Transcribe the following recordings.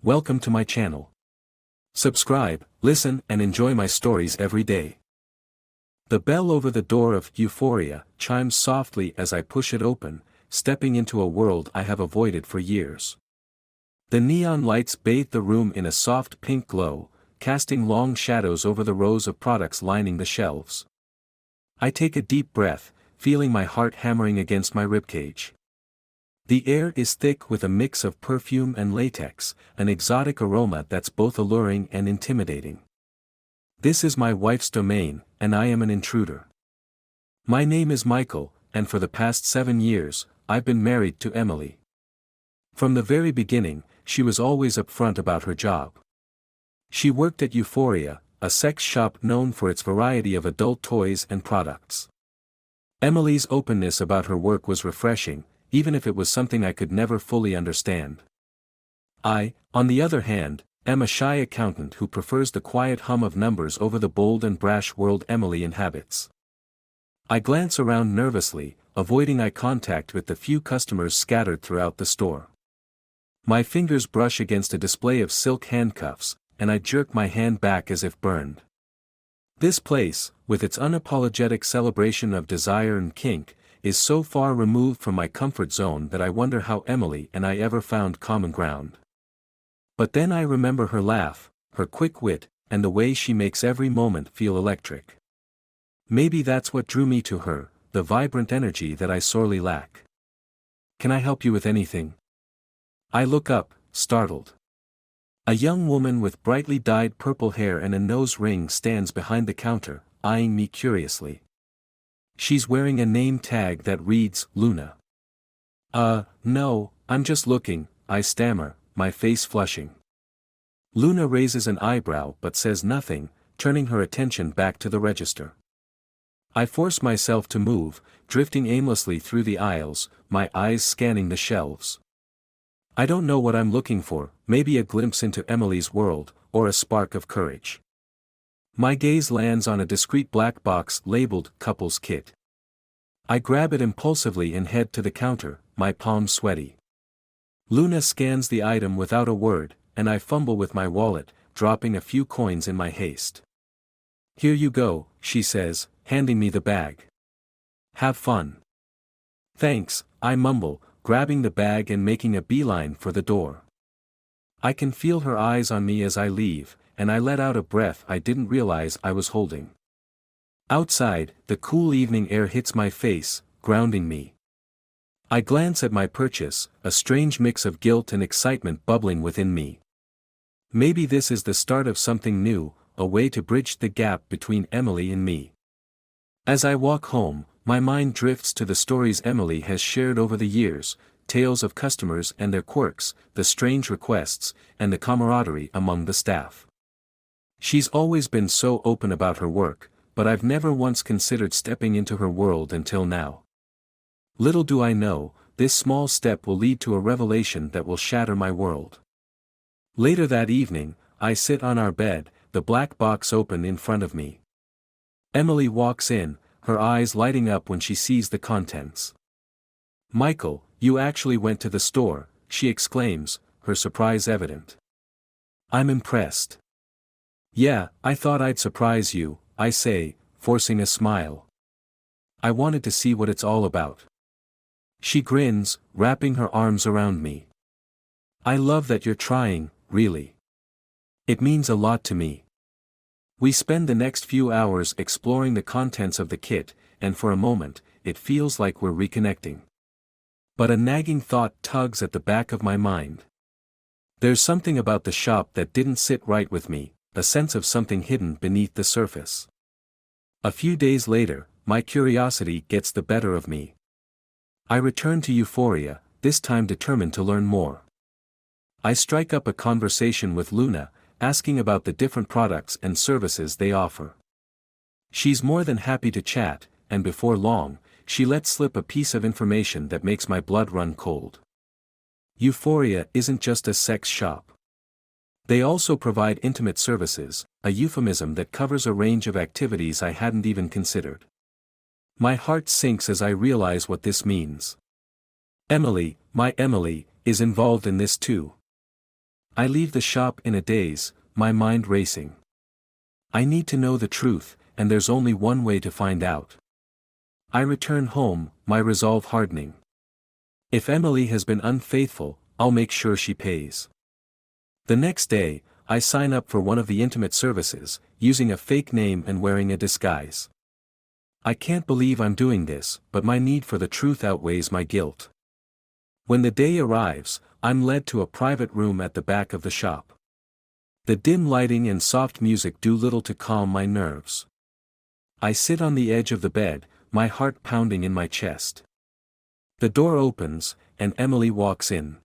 Welcome to my channel. Subscribe, listen and enjoy my stories every day. The bell over the door of Euphoria chimes softly as I push it open, stepping into a world I have avoided for years. The neon lights bathe the room in a soft pink glow, casting long shadows over the rows of products lining the shelves. I take a deep breath, feeling my heart hammering against my ribcage. The air is thick with a mix of perfume and latex, an exotic aroma that's both alluring and intimidating. This is my wife's domain, and I am an intruder. My name is Michael, and for the past 7 years, I've been married to Emily. From the very beginning, she was always upfront about her job. She worked at Euphoria, a sex shop known for its variety of adult toys and products. Emily's openness about her work was refreshing, even if it was something I could never fully understand. I, on the other hand, am a shy accountant who prefers the quiet hum of numbers over the bold and brash world Emily inhabits. I glance around nervously, avoiding eye contact with the few customers scattered throughout the store. My fingers brush against a display of silk handcuffs, and I jerk my hand back as if burned. This place, with its unapologetic celebration of desire and kink, is so far removed from my comfort zone that I wonder how Emily and I ever found common ground. But then I remember her laugh, her quick wit, and the way she makes every moment feel electric. Maybe that's what drew me to her, the vibrant energy that I sorely lack. "Can I help you with anything?" I look up, startled. A young woman with brightly dyed purple hair and a nose ring stands behind the counter, eyeing me curiously. She's wearing a name tag that reads, Luna. No, I'm just looking," I stammer, my face flushing. Luna raises an eyebrow but says nothing, turning her attention back to the register. I force myself to move, drifting aimlessly through the aisles, my eyes scanning the shelves. I don't know what I'm looking for, maybe a glimpse into Emily's world, or a spark of courage. My gaze lands on a discreet black box labeled Couples Kit. I grab it impulsively and head to the counter, my palms sweaty. Luna scans the item without a word, and I fumble with my wallet, dropping a few coins in my haste. "Here you go," she says, handing me the bag. "Have fun." "Thanks," I mumble, grabbing the bag and making a beeline for the door. I can feel her eyes on me as I leave, and I let out a breath I didn't realize I was holding. Outside, the cool evening air hits my face, grounding me. I glance at my purchase, a strange mix of guilt and excitement bubbling within me. Maybe this is the start of something new, a way to bridge the gap between Emily and me. As I walk home, my mind drifts to the stories Emily has shared over the years, tales of customers and their quirks, the strange requests, and the camaraderie among the staff. She's always been so open about her work, but I've never once considered stepping into her world until now. Little do I know, this small step will lead to a revelation that will shatter my world. Later that evening, I sit on our bed, the black box open in front of me. Emily walks in, her eyes lighting up when she sees the contents. "Michael, you actually went to the store," she exclaims, her surprise evident. I'm impressed. "Yeah, I thought I'd surprise you," I say, forcing a smile. "I wanted to see what it's all about." She grins, wrapping her arms around me. "I love that you're trying, really. It means a lot to me." We spend the next few hours exploring the contents of the kit, and for a moment, it feels like we're reconnecting. But a nagging thought tugs at the back of my mind. There's something about the shop that didn't sit right with me, a sense of something hidden beneath the surface. A few days later, my curiosity gets the better of me. I return to Euphoria, this time determined to learn more. I strike up a conversation with Luna, asking about the different products and services they offer. She's more than happy to chat, and before long, she lets slip a piece of information that makes my blood run cold. Euphoria isn't just a sex shop. They also provide intimate services, a euphemism that covers a range of activities I hadn't even considered. My heart sinks as I realize what this means. Emily, my Emily, is involved in this too. I leave the shop in a daze, my mind racing. I need to know the truth, and there's only one way to find out. I return home, my resolve hardening. If Emily has been unfaithful, I'll make sure she pays. The next day, I sign up for one of the intimate services, using a fake name and wearing a disguise. I can't believe I'm doing this, but my need for the truth outweighs my guilt. When the day arrives, I'm led to a private room at the back of the shop. The dim lighting and soft music do little to calm my nerves. I sit on the edge of the bed, my heart pounding in my chest. The door opens, and Emily walks in.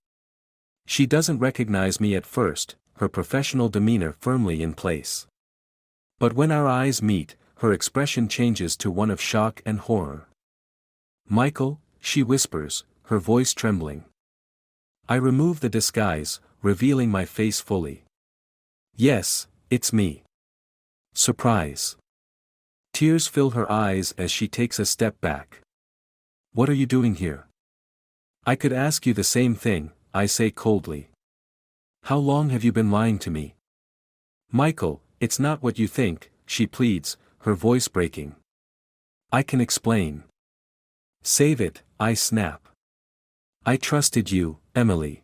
She doesn't recognize me at first, her professional demeanor firmly in place. But when our eyes meet, her expression changes to one of shock and horror. "Michael," she whispers, her voice trembling. I remove the disguise, revealing my face fully. "Yes, it's me." Surprise. Tears fill her eyes as she takes a step back. "What are you doing here?" "I could ask you the same thing," I say coldly. "How long have you been lying to me?" "Michael, it's not what you think," she pleads, her voice breaking. "I can explain." "Save it," I snap. "I trusted you, Emily.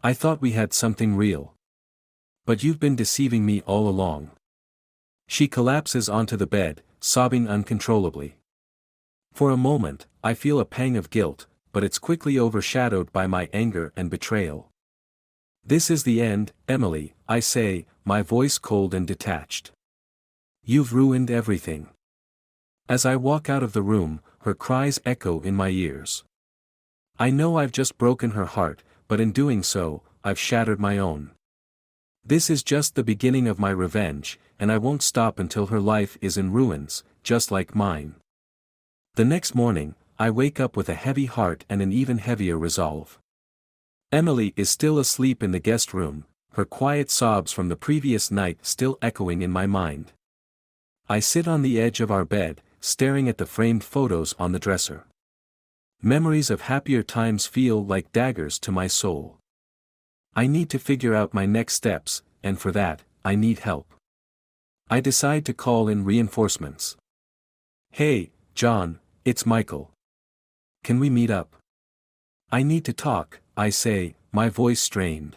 I thought we had something real. But you've been deceiving me all along." She collapses onto the bed, sobbing uncontrollably. For a moment, I feel a pang of guilt, but it's quickly overshadowed by my anger and betrayal. "This is the end, Emily," I say, my voice cold and detached. "You've ruined everything." As I walk out of the room, her cries echo in my ears. I know I've just broken her heart, but in doing so, I've shattered my own. This is just the beginning of my revenge, and I won't stop until her life is in ruins, just like mine. The next morning, I wake up with a heavy heart and an even heavier resolve. Emily is still asleep in the guest room, her quiet sobs from the previous night still echoing in my mind. I sit on the edge of our bed, staring at the framed photos on the dresser. Memories of happier times feel like daggers to my soul. I need to figure out my next steps, and for that, I need help. I decide to call in reinforcements. "Hey, John, it's Michael. Can we meet up?" "I need to talk," I say, my voice strained.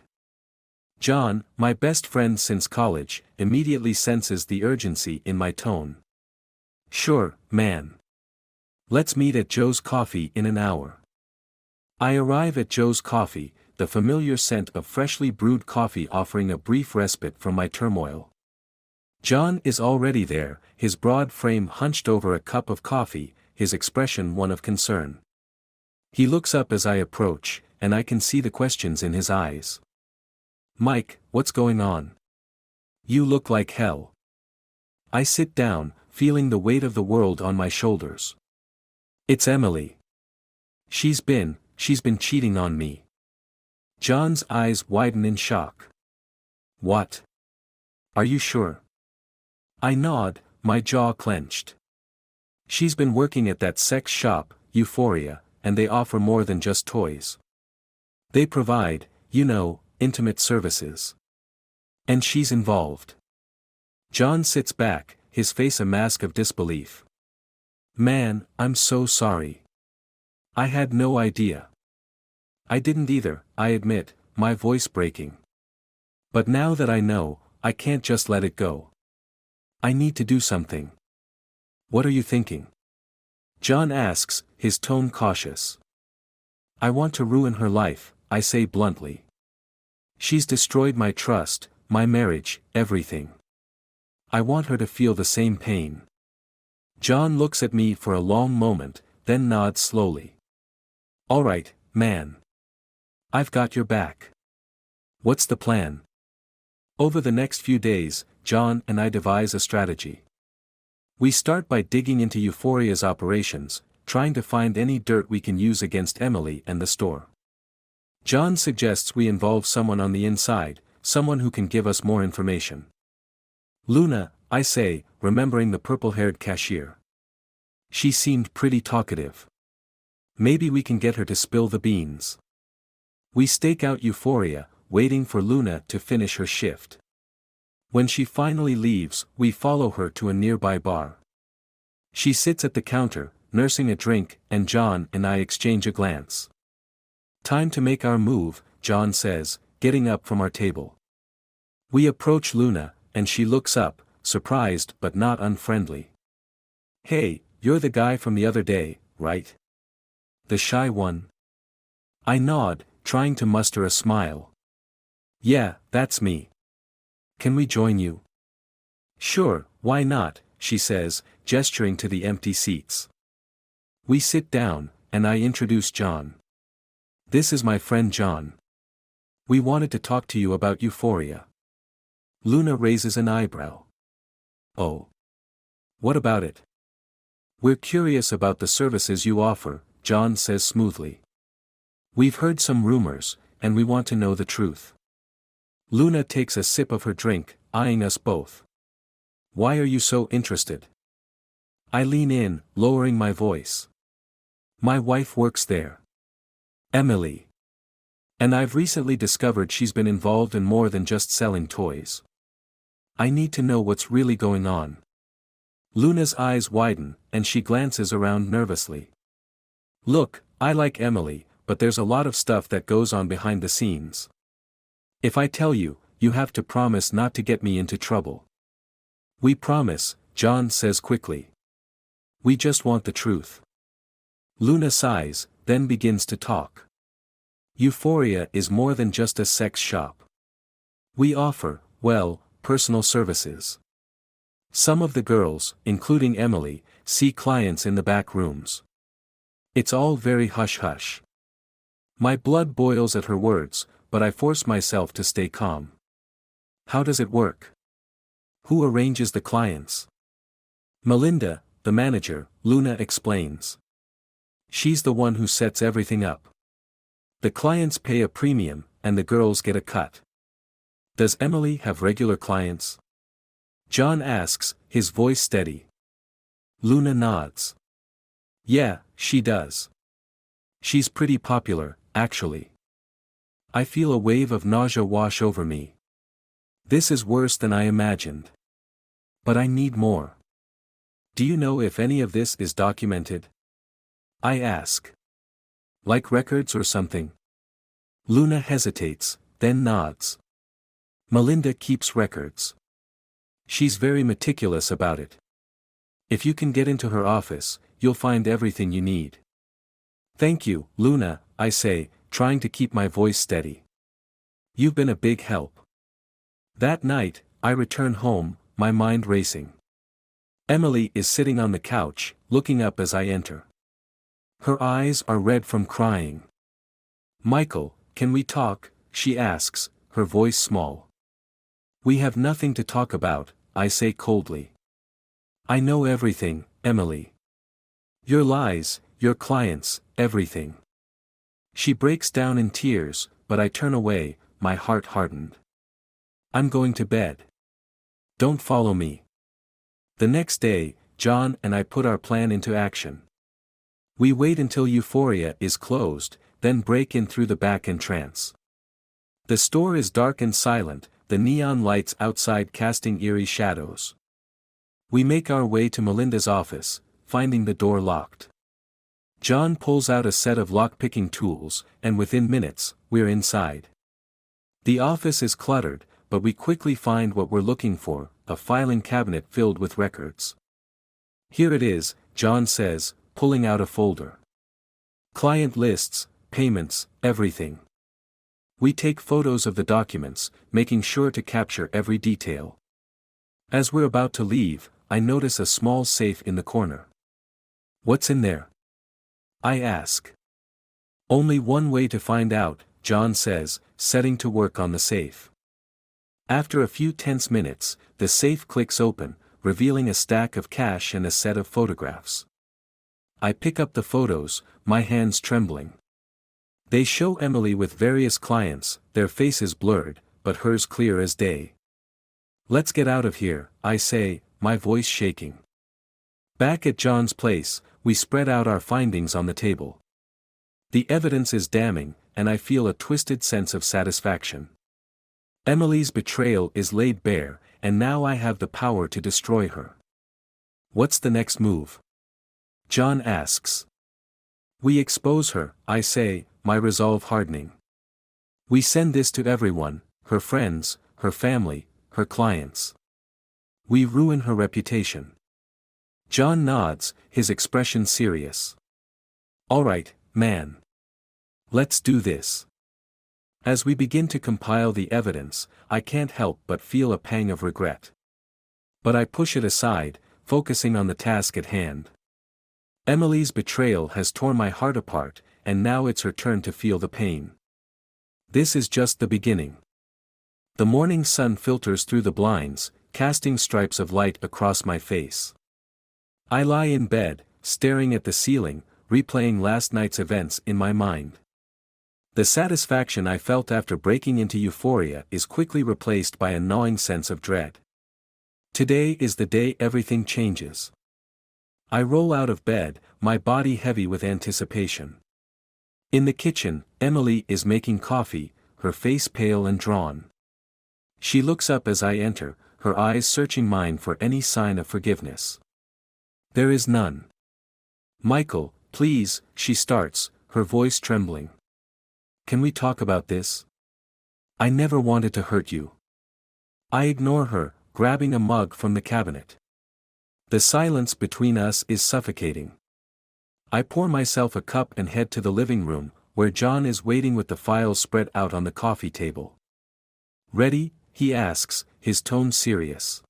John, my best friend since college, immediately senses the urgency in my tone. "Sure, man. Let's meet at Joe's Coffee in an hour." I arrive at Joe's Coffee, the familiar scent of freshly brewed coffee offering a brief respite from my turmoil. John is already there, his broad frame hunched over a cup of coffee, his expression one of concern. He looks up as I approach, and I can see the questions in his eyes. "Mike, what's going on? You look like hell." I sit down, feeling the weight of the world on my shoulders. "It's Emily. She's been cheating on me." John's eyes widen in shock. "What? Are you sure?" I nod, my jaw clenched. "She's been working at that sex shop, Euphoria, and they offer more than just toys. They provide, intimate services. And she's involved." John sits back, his face a mask of disbelief. "Man, I'm so sorry. I had no idea." "I didn't either," I admit, my voice breaking. "But now that I know, I can't just let it go. I need to do something." "What are you thinking?" John asks, his tone cautious. "I want to ruin her life," I say bluntly. "She's destroyed my trust, my marriage, everything. I want her to feel the same pain." John looks at me for a long moment, then nods slowly. "All right, man. I've got your back. What's the plan?" Over the next few days, John and I devise a strategy. We start by digging into Euphoria's operations, trying to find any dirt we can use against Emily and the store. John suggests we involve someone on the inside, someone who can give us more information. "Luna," I say, remembering the purple-haired cashier. "She seemed pretty talkative. Maybe we can get her to spill the beans." We stake out Euphoria, waiting for Luna to finish her shift. When she finally leaves, we follow her to a nearby bar. She sits at the counter, nursing a drink, and John and I exchange a glance. "Time to make our move," John says, getting up from our table. We approach Luna, and she looks up, surprised but not unfriendly. "Hey, you're the guy from the other day, right? The shy one?" I nod, trying to muster a smile. "Yeah, that's me. Can we join you?" "Sure, why not," she says, gesturing to the empty seats. We sit down, and I introduce John. "This is my friend John. We wanted to talk to you about Euphoria." Luna raises an eyebrow. "Oh. What about it?" "We're curious about the services you offer," John says smoothly. "We've heard some rumors, and we want to know the truth." Luna takes a sip of her drink, eyeing us both. "Why are you so interested?" I lean in, lowering my voice. "My wife works there. Emily. And I've recently discovered she's been involved in more than just selling toys. I need to know what's really going on." Luna's eyes widen, and she glances around nervously. "Look, I like Emily, but there's a lot of stuff that goes on behind the scenes. If I tell you, you have to promise not to get me into trouble." "We promise," John says quickly. "We just want the truth." Luna sighs, then begins to talk. "Euphoria is more than just a sex shop. We offer, well, personal services. Some of the girls, including Emily, see clients in the back rooms. It's all very hush-hush." My blood boils at her words, but I force myself to stay calm. "How does it work? Who arranges the clients?" "Melinda, the manager," Luna explains. "She's the one who sets everything up. The clients pay a premium, and the girls get a cut." "Does Emily have regular clients?" John asks, his voice steady. Luna nods. "Yeah, she does. She's pretty popular, actually." I feel a wave of nausea wash over me. This is worse than I imagined. But I need more. "Do you know if any of this is documented?" I ask. "Like records or something?" Luna hesitates, then nods. "Melinda keeps records. She's very meticulous about it. If you can get into her office, you'll find everything you need." "Thank you, Luna," I say, trying to keep my voice steady. "You've been a big help." That night, I return home, my mind racing. Emily is sitting on the couch, looking up as I enter. Her eyes are red from crying. "Michael, can we talk?" she asks, her voice small. "We have nothing to talk about," I say coldly. "I know everything, Emily. Your lies, your clients, everything." She breaks down in tears, but I turn away, my heart hardened. "I'm going to bed. Don't follow me." The next day, John and I put our plan into action. We wait until Euphoria is closed, then break in through the back entrance. The store is dark and silent, the neon lights outside casting eerie shadows. We make our way to Melinda's office, finding the door locked. John pulls out a set of lock-picking tools, and within minutes, we're inside. The office is cluttered, but we quickly find what we're looking for, a filing cabinet filled with records. "Here it is," John says, pulling out a folder. "Client lists, payments, everything." We take photos of the documents, making sure to capture every detail. As we're about to leave, I notice a small safe in the corner. "What's in there?" I ask. "Only one way to find out," John says, setting to work on the safe. After a few tense minutes, the safe clicks open, revealing a stack of cash and a set of photographs. I pick up the photos, my hands trembling. They show Emily with various clients, their faces blurred, but hers clear as day. "Let's get out of here," I say, my voice shaking. Back at John's place, we spread out our findings on the table. The evidence is damning, and I feel a twisted sense of satisfaction. Emily's betrayal is laid bare, and now I have the power to destroy her. What's the next move? John asks. We expose her, I say, my resolve hardening. We send this to everyone, her friends, her family, her clients. We ruin her reputation. John nods, his expression serious. All right, man. Let's do this. As we begin to compile the evidence, I can't help but feel a pang of regret. But I push it aside, focusing on the task at hand. Emily's betrayal has torn my heart apart, and now it's her turn to feel the pain. This is just the beginning. The morning sun filters through the blinds, casting stripes of light across my face. I lie in bed, staring at the ceiling, replaying last night's events in my mind. The satisfaction I felt after breaking into euphoria is quickly replaced by a gnawing sense of dread. Today is the day everything changes. I roll out of bed, my body heavy with anticipation. In the kitchen, Emily is making coffee, her face pale and drawn. She looks up as I enter, her eyes searching mine for any sign of forgiveness. There is none. Michael, please, she starts, her voice trembling. Can we talk about this? I never wanted to hurt you. I ignore her, grabbing a mug from the cabinet. The silence between us is suffocating. I pour myself a cup and head to the living room, where John is waiting with the files spread out on the coffee table. Ready? He asks, his tone serious.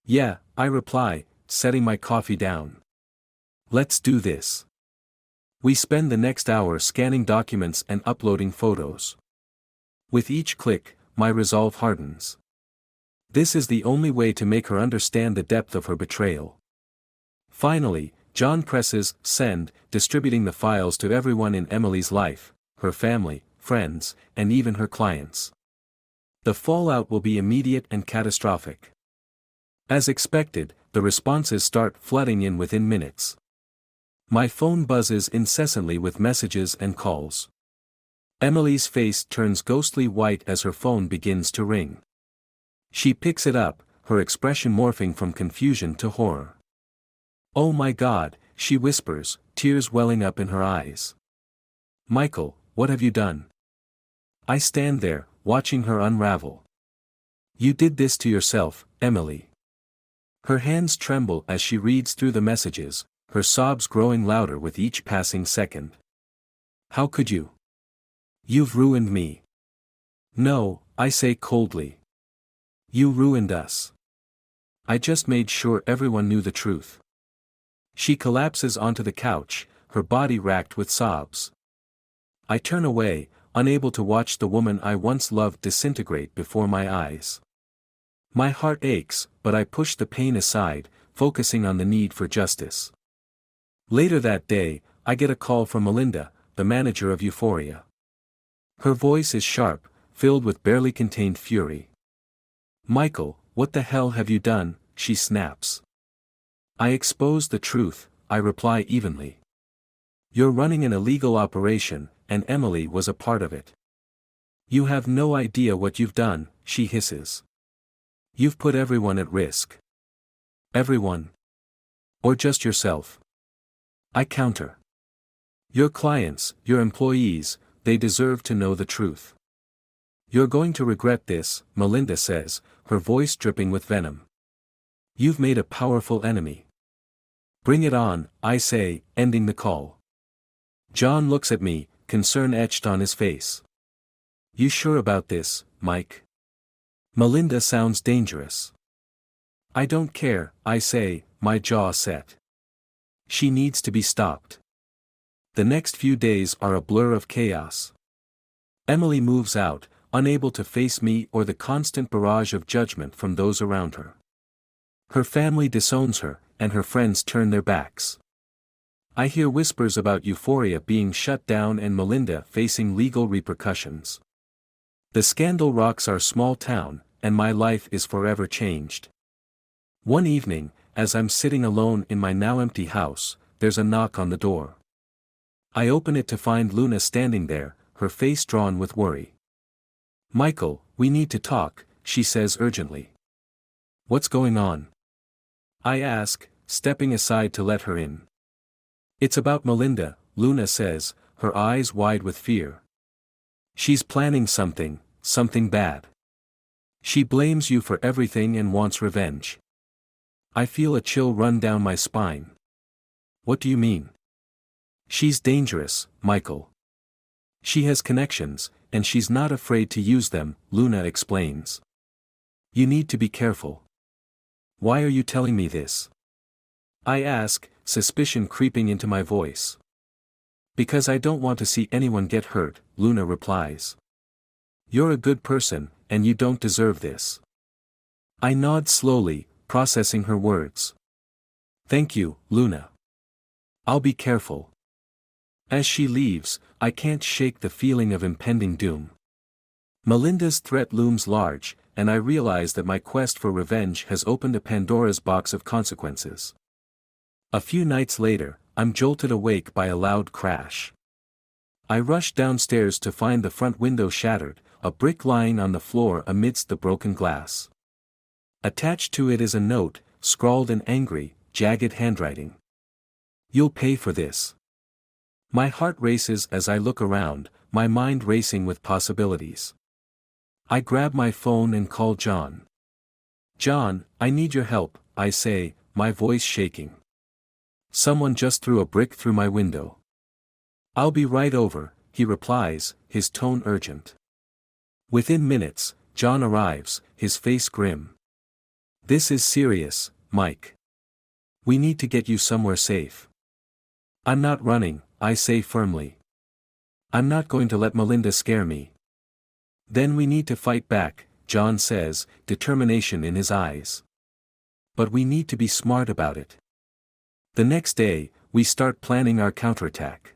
Yeah, I reply, setting my coffee down. Let's do this. We spend the next hour scanning documents and uploading photos. With each click, my resolve hardens. This is the only way to make her understand the depth of her betrayal. Finally, John presses send, distributing the files to everyone in Emily's life, her family, friends, and even her clients. The fallout will be immediate and catastrophic. As expected, the responses start flooding in within minutes. My phone buzzes incessantly with messages and calls. Emily's face turns ghostly white as her phone begins to ring. She picks it up, her expression morphing from confusion to horror. Oh my God, she whispers, tears welling up in her eyes. Michael, what have you done? I stand there, watching her unravel. You did this to yourself, Emily. Her hands tremble as she reads through the messages, her sobs growing louder with each passing second. How could you? You've ruined me. No, I say coldly. You ruined us. I just made sure everyone knew the truth. She collapses onto the couch, her body racked with sobs. I turn away, unable to watch the woman I once loved disintegrate before my eyes. My heart aches, but I push the pain aside, focusing on the need for justice. Later that day, I get a call from Melinda, the manager of Euphoria. Her voice is sharp, filled with barely contained fury. Michael, what the hell have you done? She snaps. I expose the truth, I reply evenly. You're running an illegal operation, and Emily was a part of it. You have no idea what you've done, she hisses. You've put everyone at risk. Everyone? Or just yourself? I counter. Your clients, your employees, they deserve to know the truth. You're going to regret this, Melinda says, her voice dripping with venom. You've made a powerful enemy. Bring it on, I say, ending the call. John looks at me, concern etched on his face. You sure about this, Mike? Melinda sounds dangerous. I don't care, I say, my jaw set. She needs to be stopped. The next few days are a blur of chaos. Emily moves out, unable to face me or the constant barrage of judgment from those around her. Her family disowns her, and her friends turn their backs. I hear whispers about Euphoria being shut down and Melinda facing legal repercussions. The scandal rocks our small town, and my life is forever changed. One evening, as I'm sitting alone in my now empty house, there's a knock on the door. I open it to find Luna standing there, her face drawn with worry. Michael, We need to talk, she says urgently. What's going on? I ask, stepping aside to let her in. It's about Melinda, Luna says, her eyes wide with fear. She's planning something bad. She blames you for everything and wants revenge. I feel a chill run down my spine. What do you mean? She's dangerous, Michael. She has connections, and she's not afraid to use them, Luna explains. You need to be careful. Why are you telling me this? I ask, suspicion creeping into my voice. Because I don't want to see anyone get hurt, Luna replies. You're a good person, and you don't deserve this. I nod slowly, processing her words. Thank you, Luna. I'll be careful. As she leaves, I can't shake the feeling of impending doom. Melinda's threat looms large, and I realize that my quest for revenge has opened a Pandora's box of consequences. A few nights later, I'm jolted awake by a loud crash. I rush downstairs to find the front window shattered, a brick lying on the floor amidst the broken glass. Attached to it is a note, scrawled in angry, jagged handwriting. You'll pay for this. My heart races as I look around, my mind racing with possibilities. I grab my phone and call John. John, I need your help, I say, my voice shaking. Someone just threw a brick through my window. I'll be right over, he replies, his tone urgent. Within minutes, John arrives, his face grim. This is serious, Mike. We need to get you somewhere safe. I'm not running, I say firmly. I'm not going to let Melinda scare me. Then we need to fight back, John says, determination in his eyes. But we need to be smart about it. The next day, we start planning our counterattack.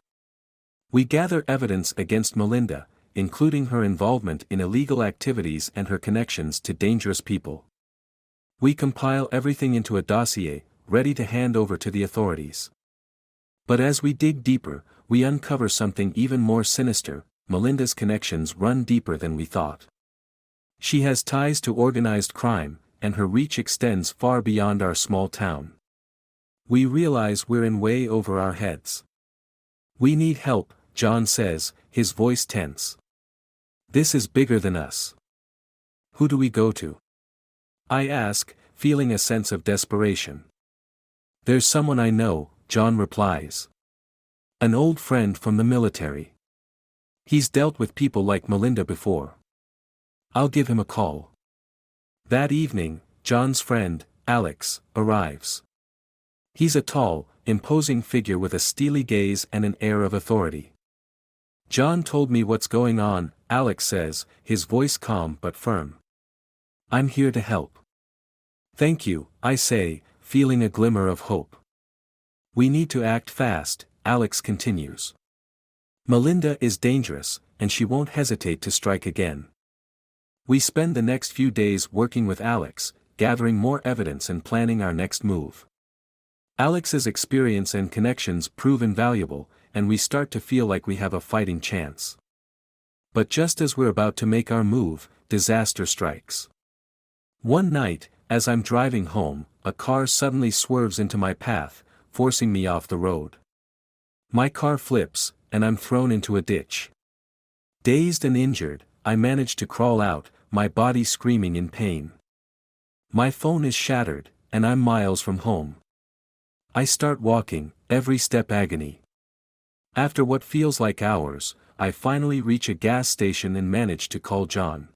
We gather evidence against Melinda, including her involvement in illegal activities and her connections to dangerous people. We compile everything into a dossier, ready to hand over to the authorities. But as we dig deeper, we uncover something even more sinister. Melinda's connections run deeper than we thought. She has ties to organized crime, and her reach extends far beyond our small town. We realize we're in way over our heads. We need help, John says, his voice tense. This is bigger than us. Who do we go to? I ask, feeling a sense of desperation. There's someone I know, John replies. An old friend from the military. He's dealt with people like Melinda before. I'll give him a call. That evening, John's friend, Alex, arrives. He's a tall, imposing figure with a steely gaze and an air of authority. John told me what's going on, Alex says, his voice calm but firm. I'm here to help. Thank you, I say, feeling a glimmer of hope. We need to act fast, Alex continues. Melinda is dangerous, and she won't hesitate to strike again. We spend the next few days working with Alex, gathering more evidence and planning our next move. Alex's experience and connections prove invaluable, and we start to feel like we have a fighting chance. But just as we're about to make our move, disaster strikes. One night, as I'm driving home, a car suddenly swerves into my path, forcing me off the road. My car flips, and I'm thrown into a ditch. Dazed and injured, I manage to crawl out, my body screaming in pain. My phone is shattered, and I'm miles from home. I start walking, every step agony. After what feels like hours, I finally reach a gas station and manage to call John.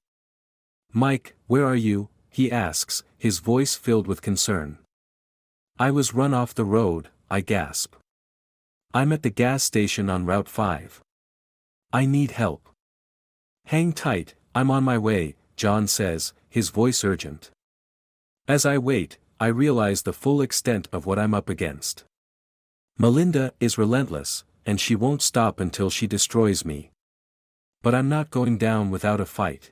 Mike, where are you? He asks, his voice filled with concern. I was run off the road, I gasp. I'm at the gas station on Route 5. I need help. Hang tight, I'm on my way, John says, his voice urgent. As I wait, I realize the full extent of what I'm up against. Melinda is relentless, and she won't stop until she destroys me. But I'm not going down without a fight.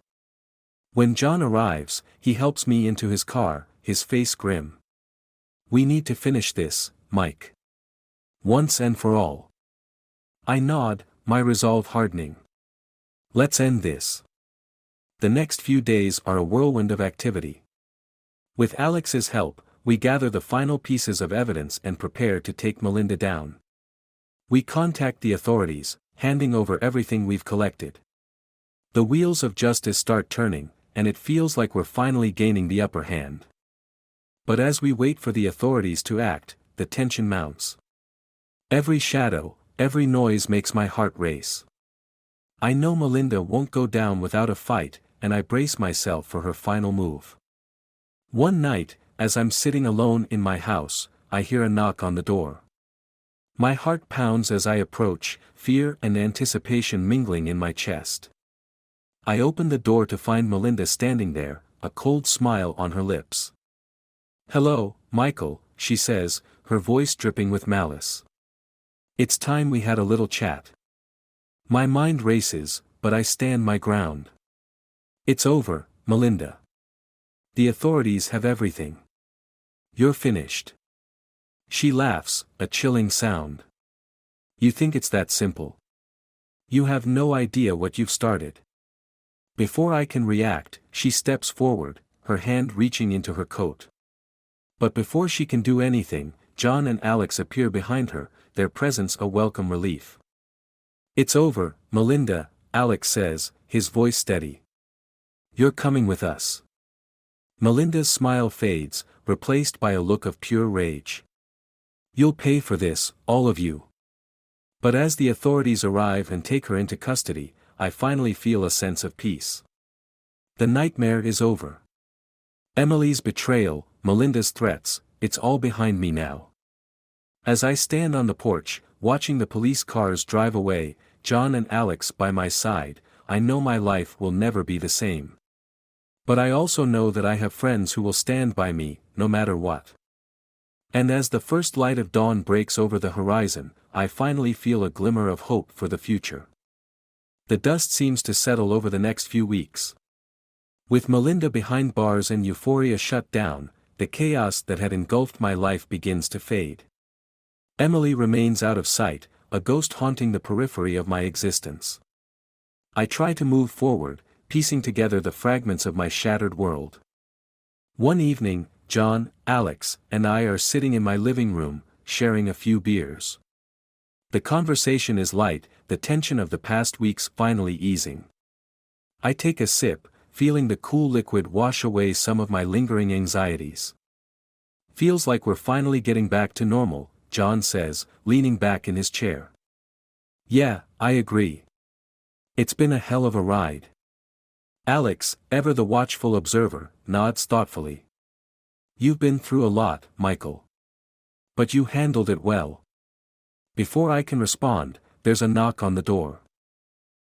When John arrives, he helps me into his car, his face grim. We need to finish this, Mike. Once and for all. I nod, my resolve hardening. Let's end this. The next few days are a whirlwind of activity. With Alex's help, we gather the final pieces of evidence and prepare to take Melinda down. We contact the authorities, handing over everything we've collected. The wheels of justice start turning, and it feels like we're finally gaining the upper hand. But as we wait for the authorities to act, the tension mounts. Every shadow, every noise makes my heart race. I know Melinda won't go down without a fight, and I brace myself for her final move. One night, as I'm sitting alone in my house, I hear a knock on the door. My heart pounds as I approach, fear and anticipation mingling in my chest. I open the door to find Melinda standing there, a cold smile on her lips. "Hello, Michael," she says, her voice dripping with malice. "It's time we had a little chat." My mind races, but I stand my ground. "It's over, Melinda. The authorities have everything. You're finished." She laughs, a chilling sound. "You think it's that simple? You have no idea what you've started." Before I can react, she steps forward, her hand reaching into her coat. But before she can do anything, John and Alex appear behind her, their presence a welcome relief. "It's over, Melinda," Alex says, his voice steady. "You're coming with us." Melinda's smile fades, replaced by a look of pure rage. "You'll pay for this, all of you." But as the authorities arrive and take her into custody, I finally feel a sense of peace. The nightmare is over. Emily's betrayal, Melinda's threats, it's all behind me now. As I stand on the porch, watching the police cars drive away, John and Alex by my side, I know my life will never be the same. But I also know that I have friends who will stand by me, no matter what. And as the first light of dawn breaks over the horizon, I finally feel a glimmer of hope for the future. The dust seems to settle over the next few weeks. With Melinda behind bars and euphoria shut down, the chaos that had engulfed my life begins to fade. Emily remains out of sight, a ghost haunting the periphery of my existence. I try to move forward, piecing together the fragments of my shattered world. One evening, John, Alex, and I are sitting in my living room, sharing a few beers. The conversation is light, the tension of the past weeks finally easing. I take a sip, feeling the cool liquid wash away some of my lingering anxieties. "Feels like we're finally getting back to normal," John says, leaning back in his chair. "Yeah, I agree. It's been a hell of a ride." Alex, ever the watchful observer, nods thoughtfully. "You've been through a lot, Michael. But you handled it well." Before I can respond, there's a knock on the door.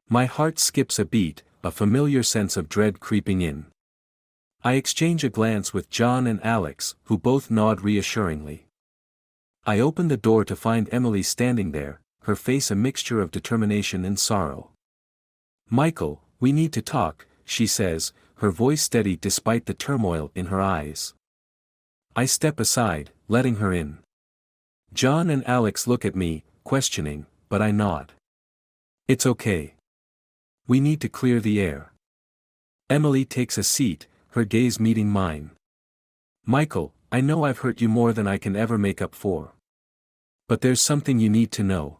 My heart skips a beat, a familiar sense of dread creeping in. I exchange a glance with John and Alex, who both nod reassuringly. I open the door to find Emily standing there, her face a mixture of determination and sorrow. "Michael, we need to talk," she says, her voice steady despite the turmoil in her eyes. I step aside, letting her in. John and Alex look at me, questioning, but I nod. "It's okay. We need to clear the air." Emily takes a seat, her gaze meeting mine. "Michael, I know I've hurt you more than I can ever make up for. But there's something you need to know.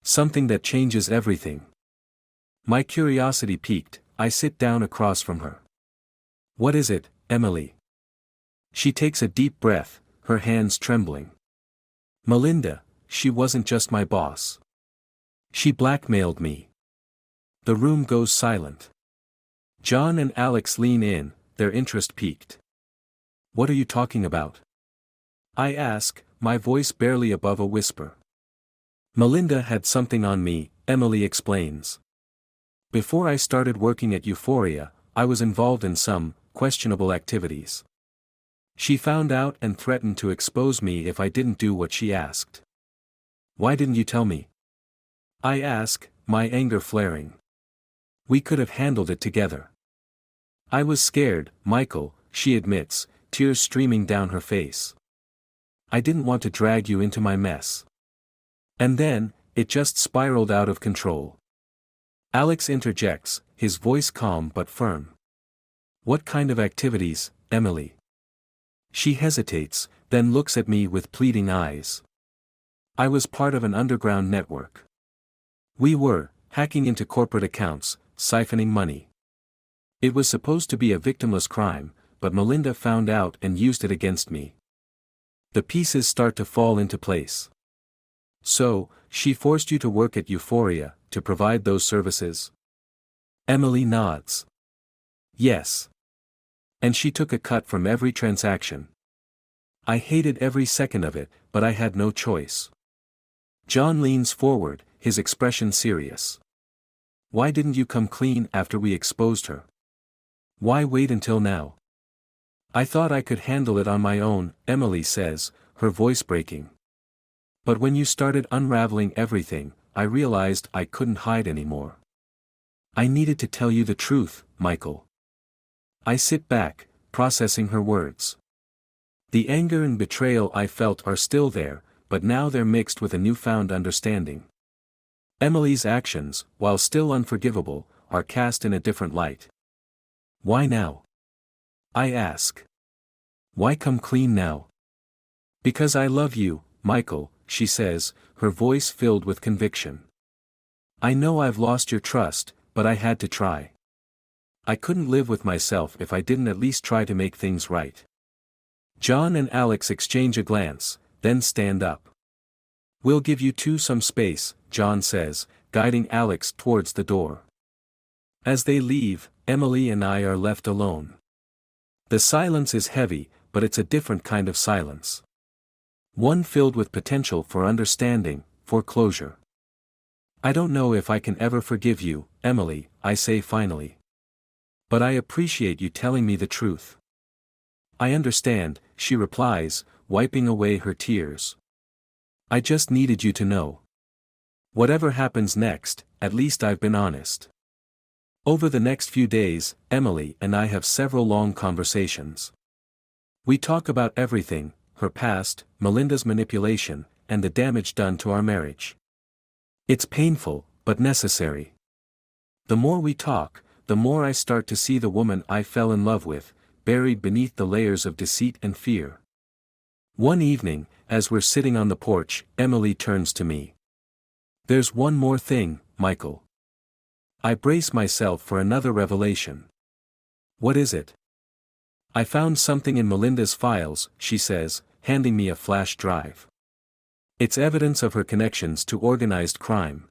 Something that changes everything." My curiosity piqued, I sit down across from her. "What is it, Emily?" She takes a deep breath, her hands trembling. "Melinda, she wasn't just my boss. She blackmailed me." The room goes silent. John and Alex lean in, their interest piqued. "What are you talking about?" I ask, my voice barely above a whisper. "Melinda had something on me," Emily explains. "Before I started working at Euphoria, I was involved in some questionable activities. She found out and threatened to expose me if I didn't do what she asked." "Why didn't you tell me?" I ask, my anger flaring. "We could have handled it together." "I was scared, Michael," she admits, tears streaming down her face. "I didn't want to drag you into my mess." And then, it just spiraled out of control. Alex interjects, his voice calm but firm. What kind of activities, Emily? She hesitates, then looks at me with pleading eyes. I was part of an underground network. We were, hacking into corporate accounts, siphoning money. It was supposed to be a victimless crime, but Melinda found out and used it against me. The pieces start to fall into place. So, she forced you to work at Euphoria, to provide those services? Emily nods. Yes. And she took a cut from every transaction. I hated every second of it, but I had no choice. John leans forward, his expression serious. Why didn't you come clean after we exposed her? Why wait until now? I thought I could handle it on my own, Emily says, her voice breaking. But when you started unraveling everything, I realized I couldn't hide anymore. I needed to tell you the truth, Michael. I sit back, processing her words. The anger and betrayal I felt are still there, but now they're mixed with a newfound understanding. Emily's actions, while still unforgivable, are cast in a different light. Why now? I ask. Why come clean now? Because I love you, Michael, she says, her voice filled with conviction. I know I've lost your trust, but I had to try. I couldn't live with myself if I didn't at least try to make things right. John and Alex exchange a glance, then stand up. We'll give you two some space, John says, guiding Alex towards the door. As they leave, Emily and I are left alone. The silence is heavy, but it's a different kind of silence. One filled with potential for understanding, for closure. I don't know if I can ever forgive you, Emily, I say finally. But I appreciate you telling me the truth. I understand, she replies, wiping away her tears. I just needed you to know. Whatever happens next, at least I've been honest. Over the next few days, Emily and I have several long conversations. We talk about everything, her past, Melinda's manipulation, and the damage done to our marriage. It's painful, but necessary. The more we talk, the more I start to see the woman I fell in love with, buried beneath the layers of deceit and fear. One evening, as we're sitting on the porch, Emily turns to me. There's one more thing, Michael. I brace myself for another revelation. What is it? I found something in Melinda's files, she says, handing me a flash drive. It's evidence of her connections to organized crime.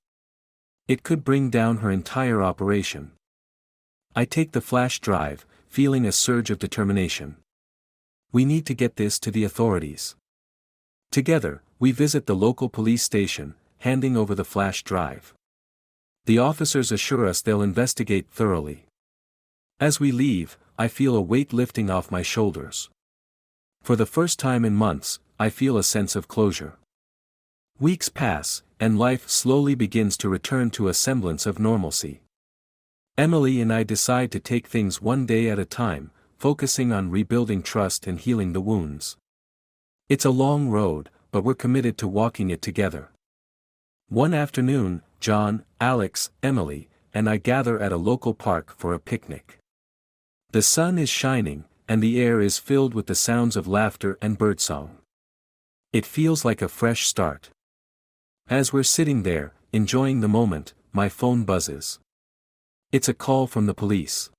It could bring down her entire operation. I take the flash drive, feeling a surge of determination. We need to get this to the authorities. Together, we visit the local police station, handing over the flash drive. The officers assure us they'll investigate thoroughly. As we leave, I feel a weight lifting off my shoulders. For the first time in months, I feel a sense of closure. Weeks pass, and life slowly begins to return to a semblance of normalcy. Emily and I decide to take things one day at a time, focusing on rebuilding trust and healing the wounds. It's a long road, but we're committed to walking it together. One afternoon, John, Alex, Emily, and I gather at a local park for a picnic. The sun is shining, and the air is filled with the sounds of laughter and birdsong. It feels like a fresh start. As we're sitting there, enjoying the moment, my phone buzzes. It's a call from the police.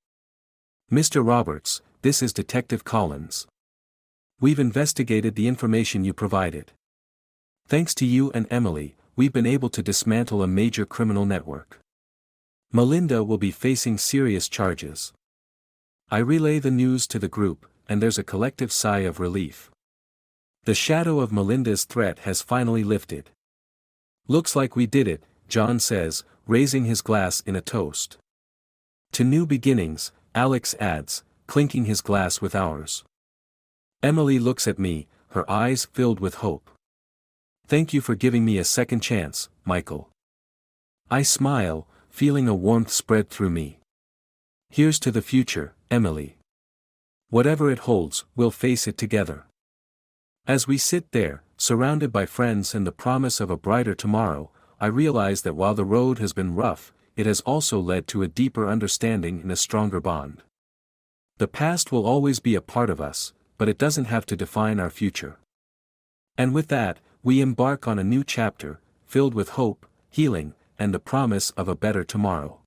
Mr. Roberts, this is Detective Collins. We've investigated the information you provided. Thanks to you and Emily, we've been able to dismantle a major criminal network. Melinda will be facing serious charges. I relay the news to the group, and there's a collective sigh of relief. The shadow of Melinda's threat has finally lifted. Looks like we did it, John says, raising his glass in a toast. To new beginnings, Alex adds, clinking his glass with ours. Emily looks at me, her eyes filled with hope. Thank you for giving me a second chance, Michael. I smile, feeling a warmth spread through me. Here's to the future, Emily. Whatever it holds, we'll face it together. As we sit there, surrounded by friends and the promise of a brighter tomorrow, I realize that while the road has been rough, it has also led to a deeper understanding and a stronger bond. The past will always be a part of us, but it doesn't have to define our future. And with that, we embark on a new chapter, filled with hope, healing, and the promise of a better tomorrow.